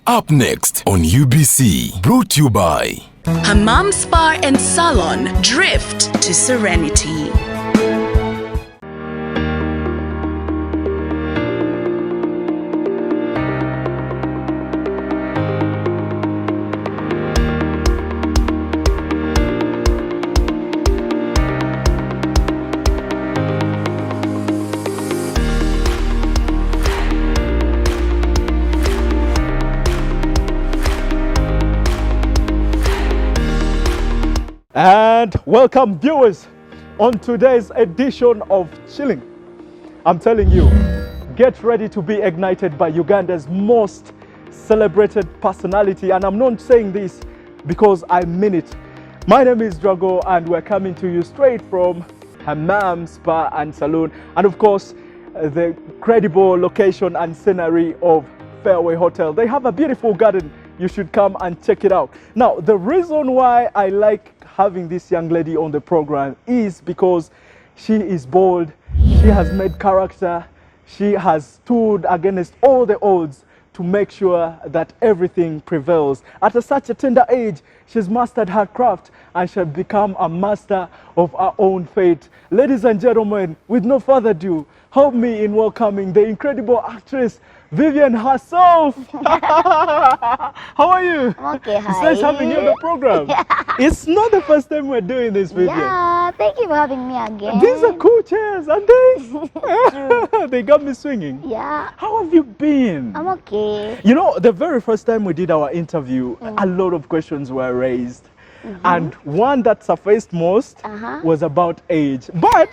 Up next on UBC, brought to you by Hammam Spa and Salon, Drift to Serenity. And welcome viewers on today's edition of Shilling. I'm telling you, get ready to be ignited by Uganda's most celebrated personality, and I'm not saying this because I mean it. My name is Drago and we're coming to you straight from Hammam Spa and Saloon, and of course the credible location and scenery of Fairway Hotel. They have a beautiful garden. You should come and check it out. Now, the reason why I like having this young lady on the program is because she is bold, she has made character, she has stood against all the odds to make sure that everything prevails. At such a tender age, she's mastered her craft and she'll become a master of her own fate. Ladies and gentlemen, with no further ado, help me in welcoming the incredible actress Vivian herself. How are you? I'm okay, hi. It's nice having you on the program. Yeah. It's not the first time we're doing this, Vivian. Yeah, thank you for having me again. These are cool chairs, aren't they? They got me swinging. Yeah. How have you been? I'm okay. You know, the very first time we did our interview, a lot of questions were raised. And one that surfaced most was about age. But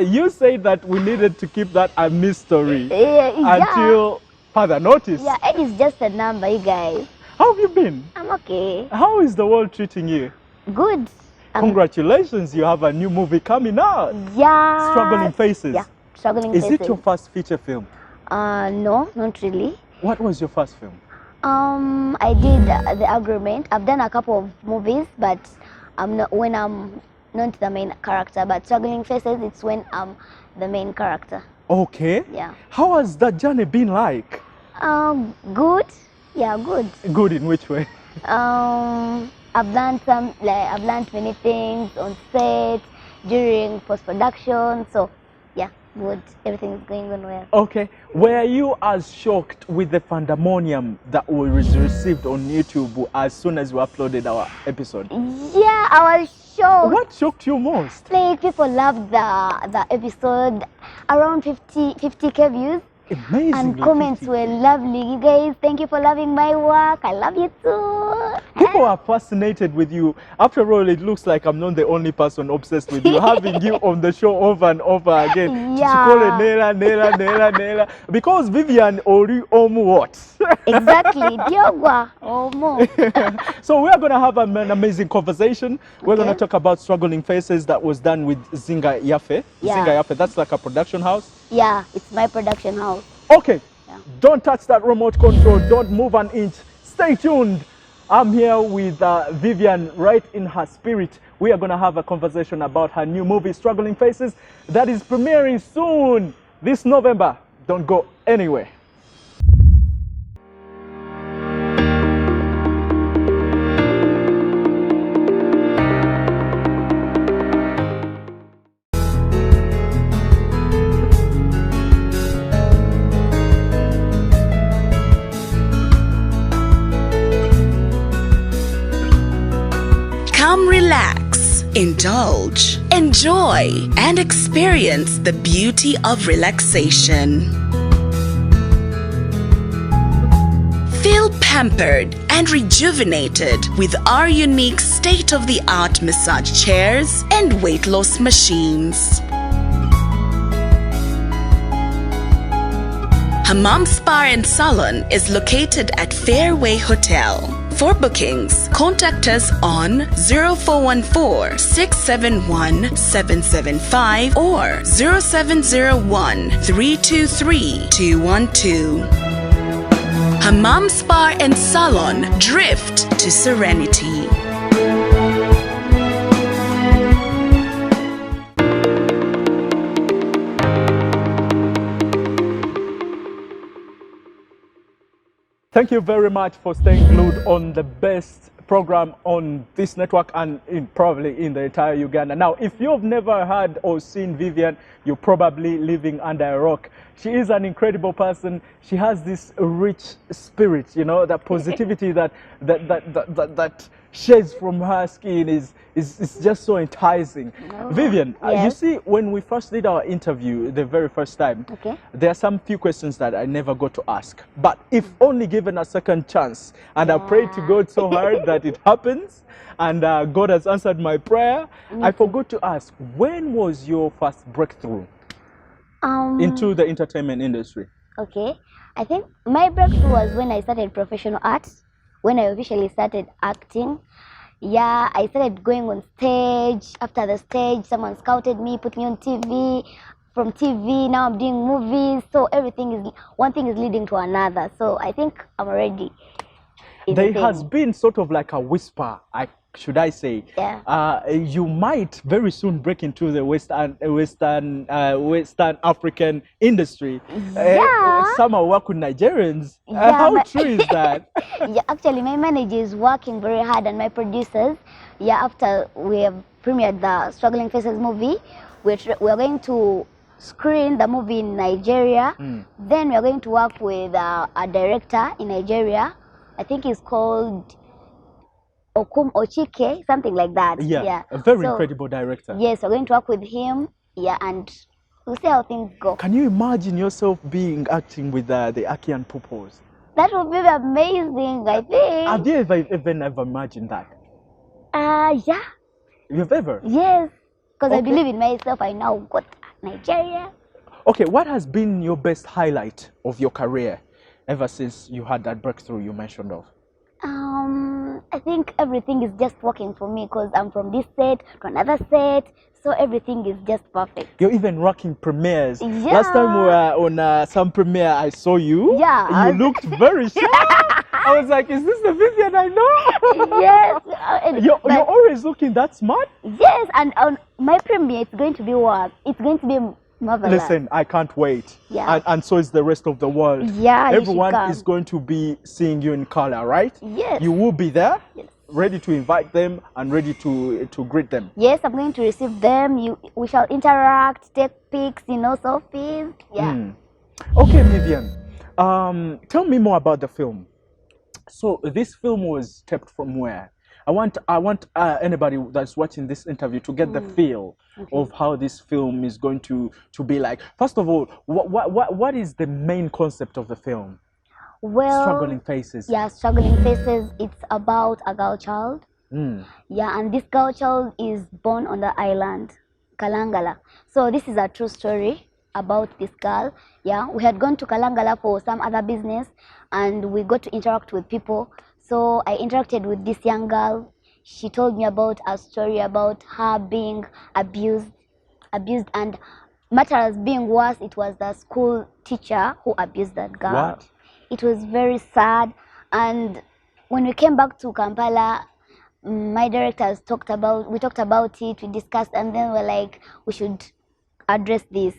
you said that we needed to keep that a mystery until further notice. Yeah, age is just a number, you guys. How have you been? I'm okay. How is the world treating you? Good. Congratulations, you have a new movie coming out. Yeah. Struggling Faces. Yeah, Struggling Is Faces. it your first feature film? No, not really. What was your first film? I did The Agreement. I've done a couple of movies, but I'm not the main character. But Struggling Faces, it's when I'm the main character. Okay. Yeah. How has that journey been like? Good. Yeah, good. Good in which way? I've learned many things on set, during post-production. So, yeah, good. Everything is going on well. Okay. Were you as shocked with the pandemonium that was received on YouTube as soon as we uploaded our episode? Yeah, I was shocked. What shocked you most? Like, people loved the episode. Around 50K views. Amazing. And comments were lovely. You guys, thank you for loving my work. I love you too. People are fascinated with you. After all, it looks like I'm not the only person obsessed with you. Having you on the show over and over again. Yeah. Call it Nela. Because Vivian Ori Omu what? Exactly. Diogwa Omo. So we are going to have an amazing conversation. We're going to talk about Struggling Faces that was done with Zinga Yafe. Yeah. Zinga Yafe, that's like a production house. Yeah, it's my production house. Okay, Yeah. Don't touch that remote control. Don't move an inch. Stay tuned. I'm here with Vivian right in her spirit. We are going to have a conversation about her new movie, Struggling Faces, that is premiering soon, this November. Don't go anywhere. Come relax, indulge, enjoy, and experience the beauty of relaxation. Feel pampered and rejuvenated with our unique state-of-the-art massage chairs and weight loss machines. Hammam Spa and Salon is located at Fairway Hotel. For bookings, contact us on 0414 671 775 or 0701 323 212. Hammam Spa and Salon, Drift to Serenity. Thank you very much for staying glued on the best program on this network and probably in the entire Uganda. Now, if you've never heard or seen Vivian, you're probably living under a rock. She is an incredible person. She has this rich spirit, you know, that positivity that shades from her skin is just so enticing. Oh, Vivian, you yes. see, when we first did our interview the very first time, Okay. there are some few questions that I never got to ask. But if only given a second chance, and I prayed to God so hard that it happens, and God has answered my prayer, I forgot to ask, when was your first breakthrough into the entertainment industry? Okay. I think my breakthrough was when I started professional arts, when I officially started acting. Yeah, I started going on stage. After the stage, someone scouted me, put me on TV. From TV, now I'm doing movies. So one thing is leading to another. So I think I'm already in the There thing. has been sort of like a whisper, should I say, Yeah. you might very soon break into the Western African industry. Yeah. Some work with Nigerians. Yeah, How but- true is that? Yeah, actually, my manager is working very hard, and my producers. Yeah, after we have premiered the Struggling Faces movie, we're going to screen the movie in Nigeria. Then we are going to work with a director in Nigeria. I think he's called Okum Ochike, something like that. Yeah, a very So, incredible director. Yes, we're going to work with him. Yeah, and we'll see how things go. Can you imagine yourself acting with the Akian Pupos? That would be amazing, I think. Have you ever imagined that? Yeah. You've ever? Yes, because I Okay. believe in myself. I now got Nigeria. Okay, what has been your best highlight of your career ever since you had that breakthrough you mentioned of? I think everything is just working for me because I'm from this set to another set, so everything is just perfect. You're even rocking premieres. Yeah. Last time we were on some premiere, I saw you. Yeah. You looked very sharp. I was like, is this the Vivian I know? Yes. You're always looking that smart. Yes, and on my premiere, it's going to be what? It's going to be marvelous. Listen, I can't wait. Yeah. And so is the rest of the world. Yeah, you should Everyone come. is going to be seeing you in color, right? Yes. You will be there, Yes. ready to invite them and ready to greet them. Yes, I'm going to receive them. We shall interact, take pics, selfies. Yeah. Okay, Vivian, tell me more about the film. So this film was tapped from where? I want anybody that's watching this interview to get the feel of how this film is going to be like. First of all, what is the main concept of the film? Well, Struggling Faces. Yeah, Struggling Faces. It's about a girl child. Yeah, and this girl child is born on the island, Kalangala. So this is a true story about this girl. Yeah, we had gone to Kalangala for some other business, and we got to interact with people. So I interacted with this young girl. She told me about a story about her being abused, and matters being worse, it was the school teacher who abused that girl. What? It was very sad. And when we came back to Kampala, my directors talked about it, we discussed, and then we're like, we should address this.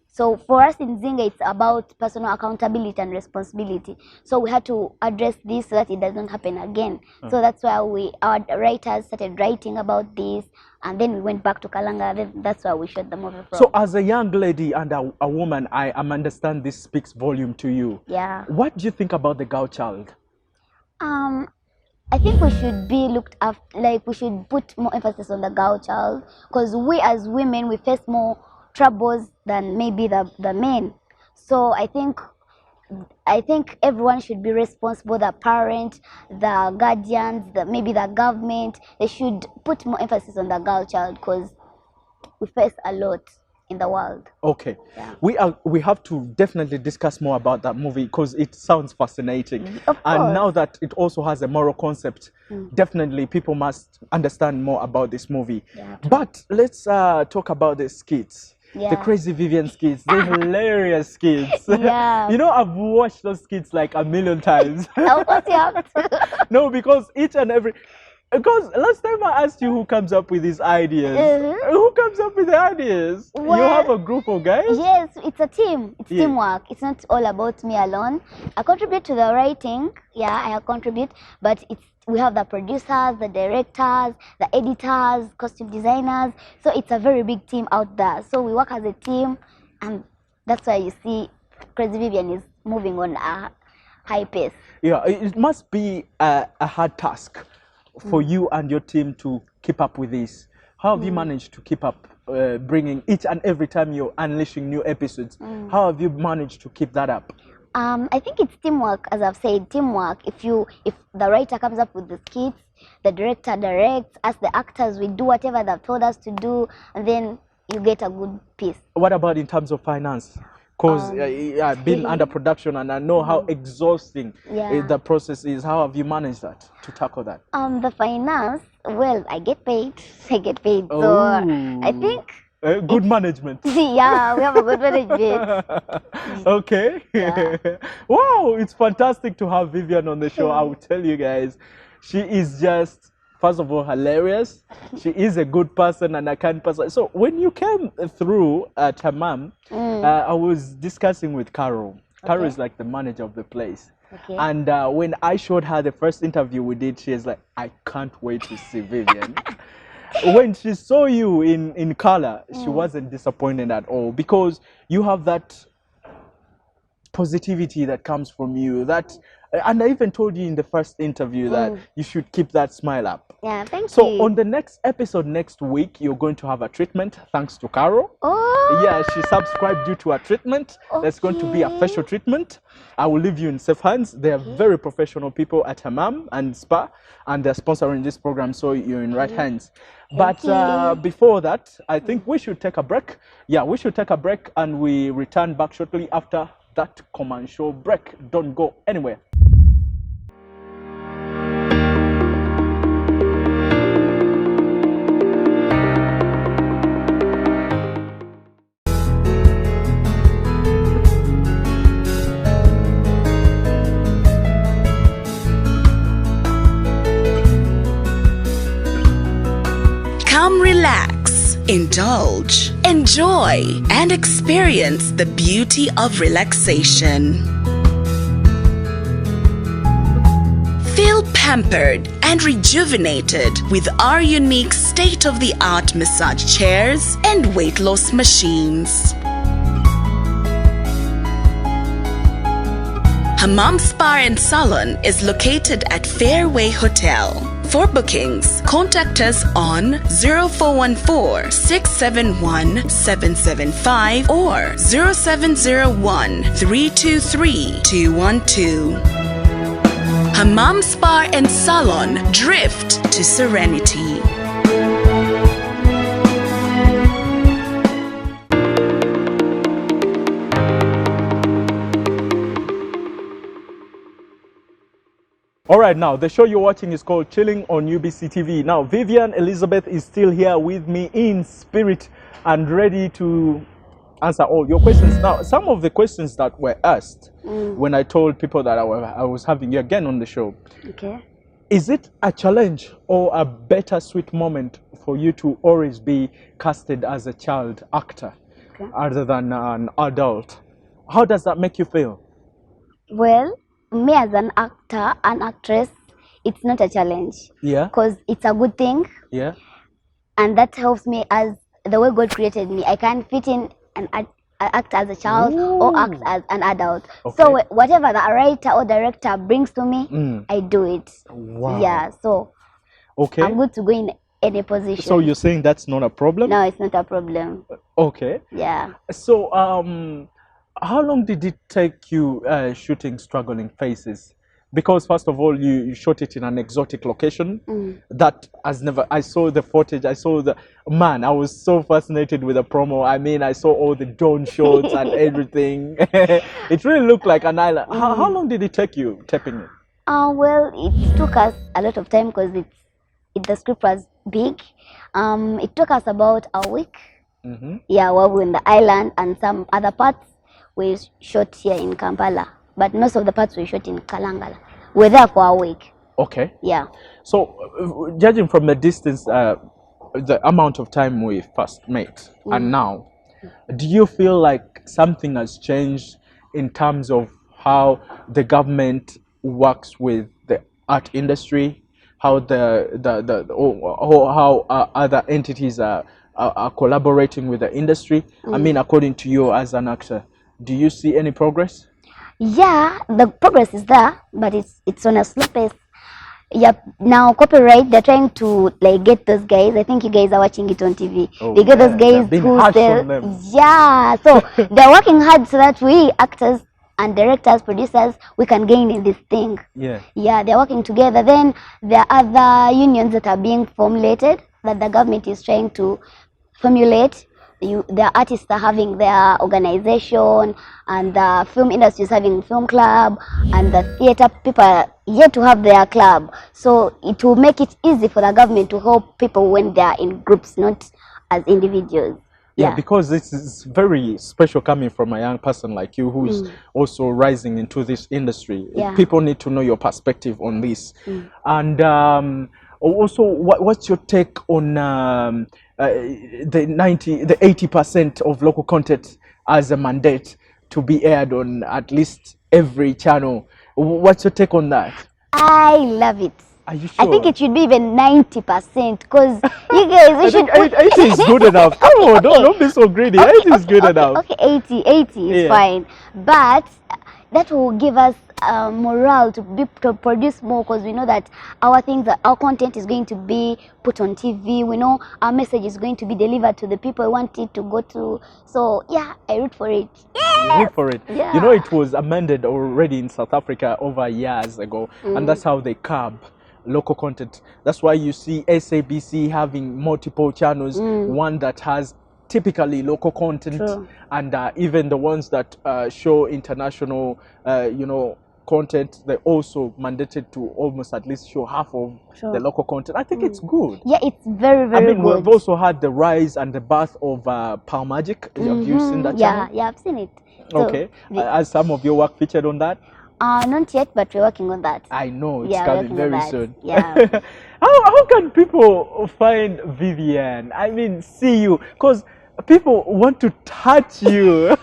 So for us in Zinga, it's about personal accountability and responsibility. So we had to address this so that it does not happen again. So that's why our writers started writing about this, and then we went back to Kalanga. Then that's why we shot the movie from. So as a young lady and a woman, I understand this speaks volume to you. Yeah. What do you think about the girl child? I think we should be looked after, like we should put more emphasis on the girl child, because we as women, we face more troubles than maybe the men. So I think everyone should be responsible, the parent, the guardians, maybe the government. They should put more emphasis on the girl child because we face a lot in the world. Okay. Yeah. We have to definitely discuss more about that movie because it sounds fascinating. Of And course. now that it also has a moral concept, definitely people must understand more about this movie. Yeah. But let's talk about the skits. Yeah. The crazy Vivian skits, the hilarious skits. Yeah. You know, I've watched those skits like a million times. Of course you have to. No, because each and every Because last time I asked you who comes up with these ideas. Uh-huh. Who comes up with the ideas? You Well, have a group of guys? Yes, it's a team. It's Yeah. teamwork. It's not all about me alone. I contribute to the writing. Yeah, I contribute, but we have the producers, the directors, the editors, costume designers. So it's a very big team out there. So we work as a team, and that's why you see Crazy Vivian is moving on a high pace. Yeah, it must be a hard task for you and your team to keep up with this. How have you managed to keep up, bringing each and every time you're unleashing new episodes? How have you managed to keep that up? I think it's teamwork, as I've said, teamwork. If the writer comes up with the skits, the director directs, as the actors, we do whatever they've told us to do, and then you get a good piece. What about in terms of finance? Because I've been under production and I know how exhausting the process is. How have you managed that, to tackle that? The finance, well, I get paid. I get paid. So I think good management. yeah, we have a good management. Okay. Yeah. Wow, it's fantastic to have Vivian on the show. I will tell you guys, she is just, first of all, hilarious. She is a good person and a kind person. So when you came through at Hammam, I was discussing with Carol. Carol is like the manager of the place. Okay. And when I showed her the first interview we did, she was like, I can't wait to see Vivian. When she saw you in color, she wasn't disappointed at all, because you have that positivity that comes from you. And I even told you in the first interview that you should keep that smile up. Yeah, thank you. So on the next episode next week, you're going to have a treatment, thanks to Carol. Oh. Yeah, she subscribed you to a treatment. There's going to be a facial treatment. I will leave you in safe hands. They are very professional people at Hammam and Spa, and they're sponsoring this program, so you're in right hands. But before that, I think we should take a break. Yeah, we should take a break, and we return back shortly after that commercial break. Don't go anywhere. Come relax, indulge, enjoy, and experience the beauty of relaxation. Feel pampered and rejuvenated with our unique state-of-the-art massage chairs and weight loss machines. Hammam Spa and Salon is located at Fairway Hotel. For bookings, contact us on 0414 671 775 or 0701 323 212. Hammam Spa and Salon, drift to serenity. All right, now the show you're watching is called Chilling on UBC TV. Now, Vivian Elizabeth is still here with me in spirit and ready to answer all your questions. Now, some of the questions that were asked when I told people that I was having you again on the show. Okay. Is it a challenge or a bittersweet moment for you to always be casted as a child actor other than an adult? How does that make you feel? Well, me as an actor, an actress, it's not a challenge. Yeah. Because it's a good thing. Yeah. And that helps me as the way God created me. I can fit in and act as a child or act as an adult. Okay. So whatever the writer or director brings to me, I do it. Wow. Yeah. So I'm good to go in any position. So you're saying that's not a problem? No, it's not a problem. Okay. Yeah. So how long did it take you shooting Struggling Faces? Because first of all, you shot it in an exotic location that has never. I saw the footage. I saw I was so fascinated with the promo. I mean, I saw all the drone shots and everything. It really looked like an island. How long did it take you taping it? Well, it took us a lot of time because the script was big. It took us about a week. Yeah, while we were in the island, and some other parts we shot here in Kampala. But most of the parts we shot in Kalangala. We're there for a week. Okay. Yeah. So, judging from the distance, the amount of time we first met and now, do you feel like something has changed in terms of how the government works with the art industry, how or how other entities are collaborating with the industry? I mean, according to you as an actor, do you see any progress? Yeah, the progress is there, but it's on a slow pace. Yep. Now copyright, they're trying to like get those guys. I think you guys are watching it on TV. Oh, They get those yeah, guys they're being who harsh sell. on them. Yeah. So they're working hard so that we actors and directors, producers, we can gain in this thing. Yeah. Yeah, they're working together. Then there are other unions that are being formulated that the government is trying to formulate. The artists are having their organization, and the film industry is having film club, and the theater people are yet to have their club. So it will make it easy for the government to help people when they are in groups, not as individuals. Yeah, because this is very special coming from a young person like you who's also rising into this industry. Yeah. People need to know your perspective on this. And also, what's your take on the 80% of local content as a mandate to be aired on at least every channel? What's your take on that? I love it. Are you sure? I think it should be even 90% because you guys, we should. 80 is good enough. Come on, don't be so greedy. 80 is good enough. Okay, 80 is fine. But that will give us morale to produce more, because we know that our content is going to be put on TV. We know our message is going to be delivered to the people we want it to go to. So yeah, I root for it. You root for it. Yeah. You know, it was amended already in South Africa over years ago, and that's how they curb local content. That's why you see SABC having multiple channels, one that has typically local content. True. And even the ones that show international content, they also mandated to almost at least show half of the local content. I think it's good. Yeah, it's very, very good. We've also had the rise and the birth of Power Magic. Have you seen that channel? Yeah, I've seen it. So okay. Has some of your work featured on that? Not yet, but we're working on that. I know, it's coming very soon. Yeah. How can people find Vivian? I mean, see you? Because people want to touch you.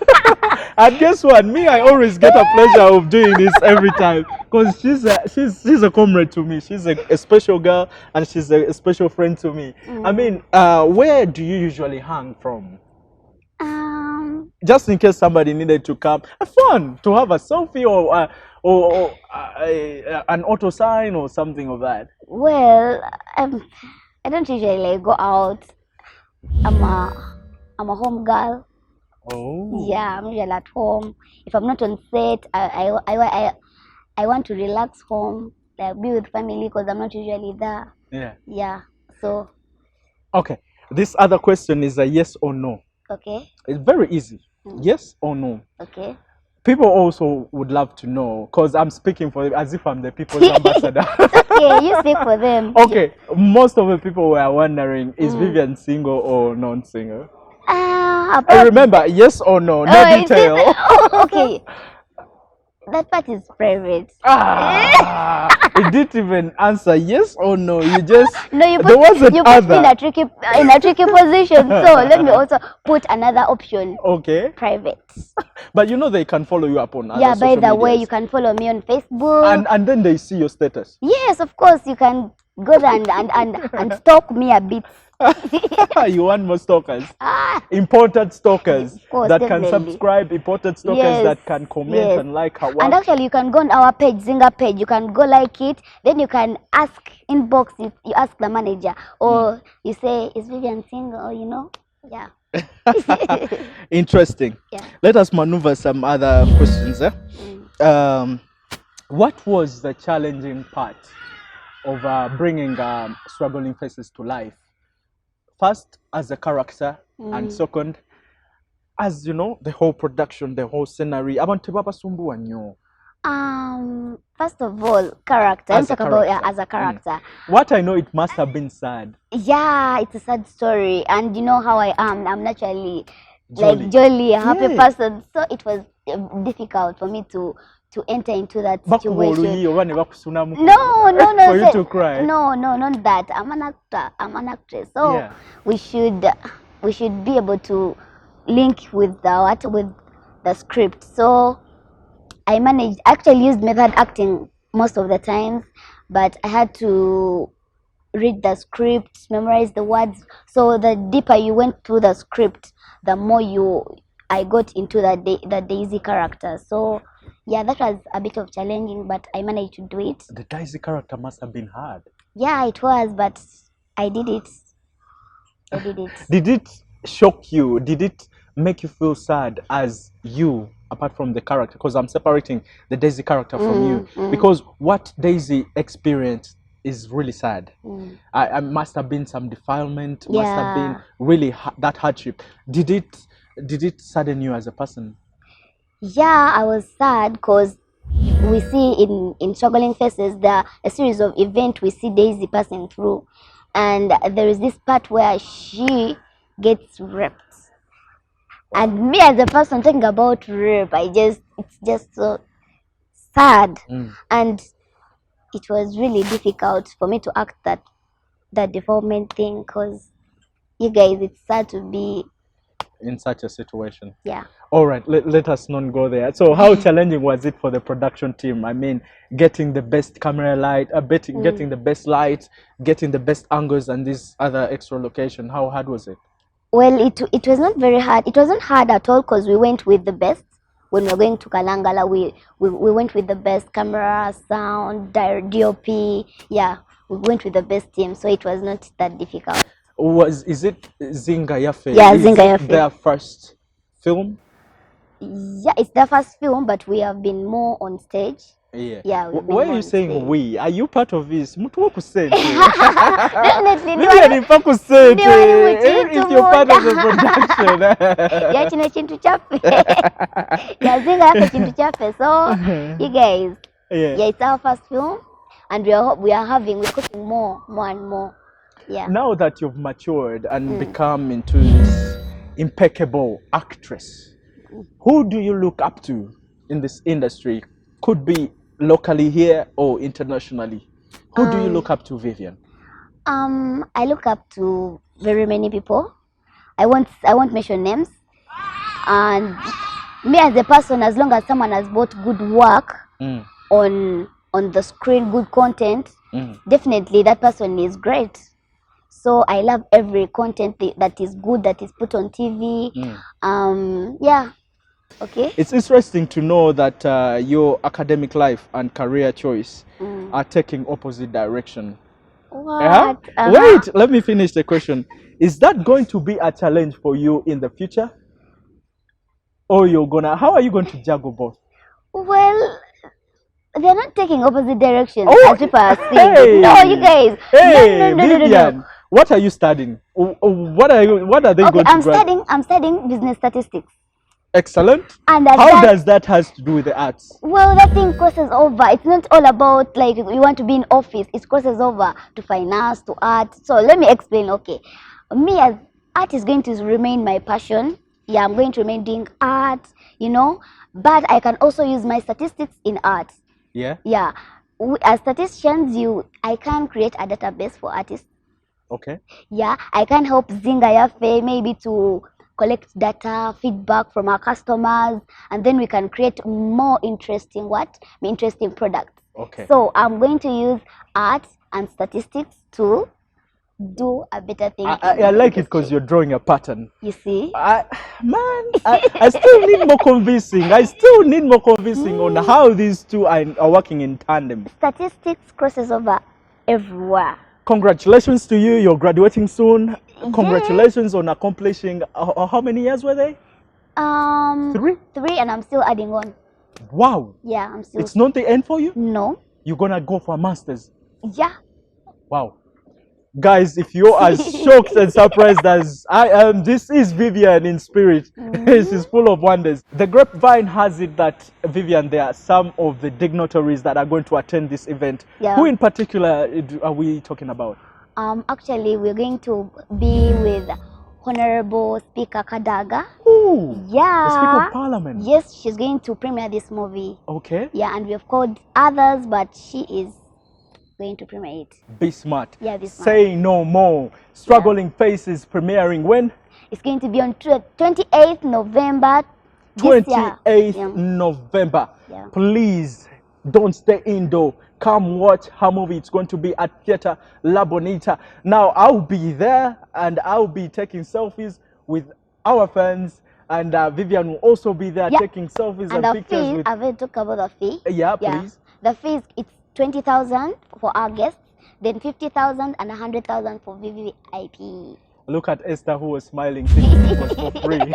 And guess what? Me, I always get a pleasure of doing this every time. Because she's a comrade to me. She's a special girl, and she's a special friend to me. I mean, where do you usually hang from? Just in case somebody needed to come, fun to have a selfie or an auto sign or something of that. Well, I don't usually go out. I'm a home girl. Oh. Yeah, I'm usually at home. If I'm not on set, I want to relax home, like be with family, because I'm not usually there. Yeah. Yeah. So. Okay. This other question is a yes or no. Okay. It's very easy. Yes or no. Okay. People also would love to know, because I'm speaking for them as if I'm the people's ambassador. Okay, you speak for them. Okay. Most of the people were wondering, is Vivian single or non-single? Remember, yes or no, no detail. Okay. That part is private. You didn't even answer yes or no. You just no. You put me in a tricky position. So let me also put another option. Okay. Private. But you know they can follow you up on other by social the medias. way, you can follow me on Facebook. And then they see your status. Yes, of course. You can go there and stalk me a bit. You want more stalkers? Important stalkers course, that definitely. can subscribe, important stalkers that can comment and like her work. And actually, you can go on our page, Zinga page. You can go like it. Then you can ask inbox. You ask the manager, or you say, "Is Vivian single?" You know, yeah. Interesting. Yeah. Let us maneuver some other questions. What was the challenging part of bringing struggling faces to life? First, as a character, and second, as you know, the whole production, the whole scenery. First of all, character. Let's talk about as a character. What I know, it must have been sad. Yeah, it's a sad story, and you know how I am. I'm naturally jolly, a happy person. So it was difficult for me to to enter into that Bakubolu situation. yi oba ne bakusunamu No, no, no. for you to cry. No, no, not that. I'm an actor. I'm an actress. So Yeah. we should be able to link with the script. So I actually used method acting most of the times, but I had to read the script, memorize the words. So the deeper you went through the script, the more I got into the Daisy character. So yeah, that was a bit of challenging, but I managed to do it. The Daisy character must have been hard. Yeah, it was, but I did it. I did it. Did it shock you? Did it make you feel sad as you, apart from the character? Because I'm separating the Daisy character from you. Because what Daisy experienced is really sad. I must have been some defilement, must have been really that hardship. Did it sadden you as a person? Yeah, I was sad because we see in Struggling Faces a series of events we see Daisy passing through, and there is this part where she gets raped. And me as a person thinking about rape, it's just so sad. And it was really difficult for me to act that deformment thing, because you guys, it's sad to be in such a situation. Yeah. All right, let us not go there. So how challenging was it for the production team? I mean, getting the best camera light, getting the best lights, getting the best angles and this other extra location. How hard was it? Well, it was not very hard. It wasn't hard at all because we went with the best. When we were going to Kalangala, we went with the best camera, sound, DOP. Yeah, we went with the best team, so it was not that difficult. Is it Zinga Yafe? Yeah, Zinga Yafe. Their first film? Yeah, it's their first film, but we have been more on stage. Yeah. Yeah. Why are you saying stage. We? Are you part of this? Definitely. If you're part of the production. Yeah, chintu chafe. Yeah, Zinga Yafe chintu chafe. So you guys, yeah, it's our first film, and we're cooking more and more. Yeah. Now that you've matured and become into this impeccable actress, who do you look up to in this industry? Could be locally here or internationally. Who do you look up to, Vivian? I look up to very many people. I won't mention names. And me as a person, as long as someone has brought good work on the screen, good content, definitely that person is great. So I love every content that is good, that is put on TV. Yeah. Okay. It's interesting to know that your academic life and career choice are taking opposite direction. What? Wait, let me finish the question. Is that going to be a challenge for you in the future? Or how are you going to juggle both? Well, they're not taking opposite directions as people are seeing. Hey, no, you guys. Hey, no. Vivian, what are you studying? What are they going to grad? I'm studying business statistics. Excellent. And how does that has to do with the arts? Well, that thing crosses over. It's not all about like we want to be in office. It crosses over to finance, to art. So let me explain. Okay, me as art is going to remain my passion. Yeah, I'm going to remain doing art, but I can also use my statistics in art. Yeah. Yeah. As statisticians, I can create a database for artists. Okay. Yeah, I can help Zinga Yafe maybe to collect data, feedback from our customers, and then we can create more interesting products. Okay. So I'm going to use art and statistics to do a better thing. I like it because you're drawing a pattern. You see? I still need more convincing. On how these two are working in tandem. Statistics crosses over everywhere. Congratulations to you. You're graduating soon. Congratulations on accomplishing, how many years were they? 3? 3, and I'm still adding on. Wow. Yeah, I'm still. It's not the end for you? No. You're going to go for a master's? Yeah. Wow. Guys, if you're as shocked and surprised as I am, this is Vivian in spirit. This is full of wonders. The grapevine has it that, Vivian, there are some of the dignitaries that are going to attend this event. Yeah. Who in particular are we talking about? Actually, we're going to be with Honorable Speaker Kadaga. Ooh, Yeah. the Speaker of Parliament. Yes, she's going to premiere this movie. Okay. Yeah, and we have called others, but she is going to premiere it. Be smart. Yeah, be smart. Say no more. Struggling Faces premiering when? It's going to be on 28th November. 28th November. Yeah. Please don't stay indoor. Come watch her movie. It's going to be at Theatre La Bonita. Now, I'll be there and I'll be taking selfies with our fans. And Vivian will also be there taking selfies and pictures fee, with... I've already talked about the fee. Yeah, please. The fee, it's 20,000 for our guests, then 50,000 and 100,000 for VVIP. Look at Esther, who was smiling, thinking it was for free.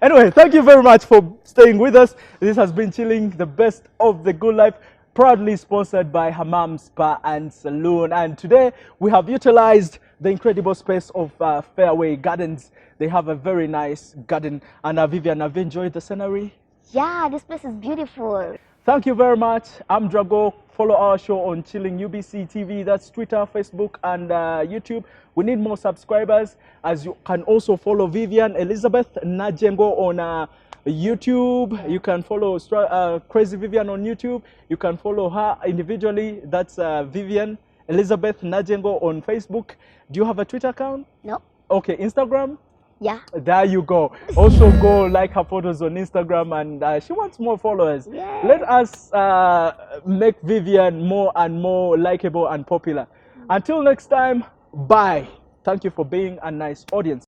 Anyway, thank you very much for staying with us. This has been Chilling, the best of the good life, proudly sponsored by Hammam Spa and Saloon. And today we have utilized the incredible space of Fairway Gardens. They have a very nice garden. And Vivian, have you enjoyed the scenery? Yeah, this place is beautiful. Thank you very much. I'm Drago. Follow our show on Chilling UBC TV. That's Twitter, Facebook, and YouTube. We need more subscribers. As you can also follow Vivian Elizabeth Najengo on YouTube. You can follow Crazy Vivian on YouTube. You can follow her individually. That's Vivian Elizabeth Najengo on Facebook. Do you have a Twitter account? No. Okay, Instagram? Yeah. There you go. Also go like her photos on Instagram, and she wants more followers. Yeah. Let us make Vivian more and more likable and popular. Until next time, bye. Thank you for being a nice audience.